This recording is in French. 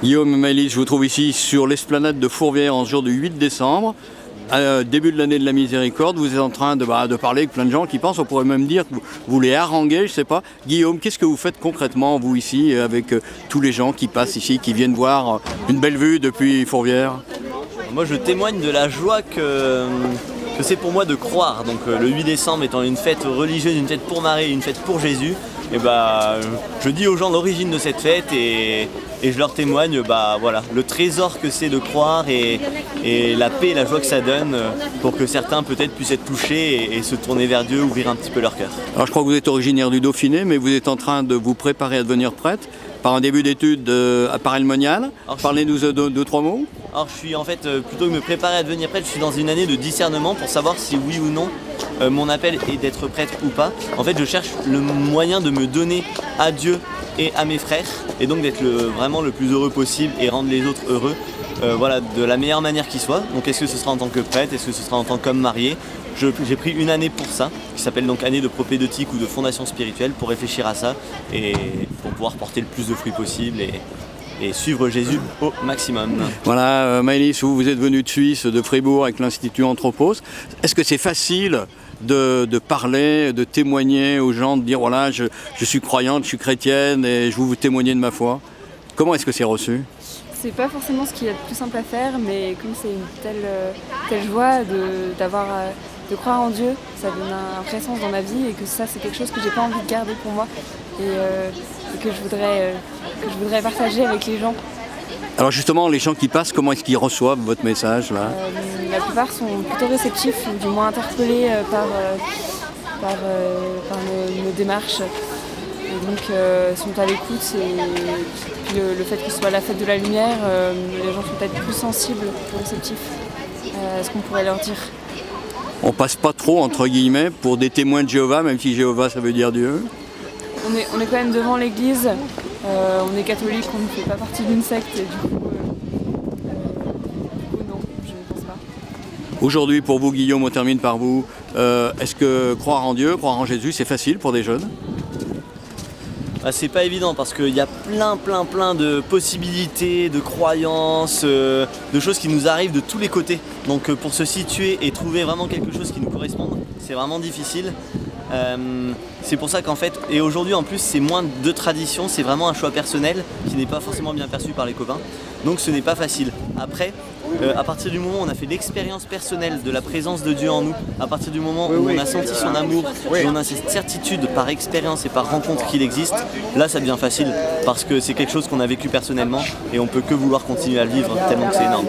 Guillaume et Maëlys, je vous trouve ici sur l'esplanade de Fourvière en ce jour du 8 décembre. Début de l'année de la miséricorde, vous êtes en train de parler avec plein de gens qui pensent, on pourrait même dire que vous les haranguez, je ne sais pas. Guillaume, qu'est-ce que vous faites concrètement, vous, ici, avec tous les gens qui passent ici, qui viennent voir une belle vue depuis Fourvière? Moi, je témoigne de la joie que c'est pour moi de croire. Donc le 8 décembre étant une fête religieuse, une fête pour Marie, une fête pour Jésus, et je dis aux gens l'origine de cette fête et je leur témoigne voilà, le trésor que c'est de croire et la paix et la joie que ça donne pour que certains peut-être puissent être touchés et se tourner vers Dieu, ouvrir un petit peu leur cœur. Alors je crois que vous êtes originaire du Dauphiné, mais vous êtes en train de vous préparer à devenir prêtre par un début d'études à Paray-le-Monial. Parlez-nous de trois mots. Alors je suis en fait, plutôt que de me préparer à devenir prêtre, je suis dans une année de discernement pour savoir si oui ou non mon appel est d'être prêtre ou pas. En fait, je cherche le moyen de me donner à Dieu et à mes frères, et donc d'être vraiment le plus heureux possible et rendre les autres heureux, voilà, de la meilleure manière qui soit. Donc est-ce que ce sera en tant que prêtre, est-ce que ce sera en tant qu'homme marié? J'ai pris une année pour ça, qui s'appelle donc année de propédeutique ou de fondation spirituelle, pour réfléchir à ça et pour pouvoir porter le plus de fruits possible et suivre Jésus au maximum. Voilà, Maëlys, vous êtes venu de Suisse, de Fribourg, avec l'Institut Anthropos. Est-ce que c'est facile de parler, de témoigner aux gens, de dire voilà, je suis croyante, je suis chrétienne et je veux vous témoigner de ma foi? Comment est-ce que c'est reçu? C'est pas forcément ce qu'il y a de plus simple à faire, mais comme c'est une telle joie de croire en Dieu, ça donne un vrai sens dans ma vie et que ça c'est quelque chose que j'ai pas envie de garder pour moi et que je voudrais partager avec les gens. Alors justement, les gens qui passent, comment est-ce qu'ils reçoivent votre message là? La plupart sont plutôt réceptifs, ou du moins interpellés par nos démarches. Et donc sont à l'écoute et puis le fait que ce soit la fête de la lumière, les gens sont peut-être plus sensibles, plus réceptifs à ce qu'on pourrait leur dire. On passe pas trop entre guillemets pour des témoins de Jéhovah, même si Jéhovah ça veut dire Dieu. On est quand même devant l'église, on est catholique, on ne fait pas partie d'une secte et du coup non, je ne pense pas. Aujourd'hui pour vous Guillaume, on termine par vous, est-ce que croire en Dieu, croire en Jésus c'est facile pour des jeunes? C'est pas évident parce qu'il y a plein de possibilités, de croyances, de choses qui nous arrivent de tous les côtés. Donc pour se situer et trouver vraiment quelque chose qui nous corresponde, c'est vraiment difficile. C'est pour ça qu'en fait, et aujourd'hui en plus c'est moins de tradition, c'est vraiment un choix personnel qui n'est pas forcément bien perçu par les copains. Donc ce n'est pas facile. Après, à partir du moment où on a fait l'expérience personnelle de la présence de Dieu en nous, à partir du moment où on a senti son amour, où on a cette certitude par expérience et par rencontre qu'il existe, là ça devient facile parce que c'est quelque chose qu'on a vécu personnellement et on peut que vouloir continuer à le vivre tellement que c'est énorme.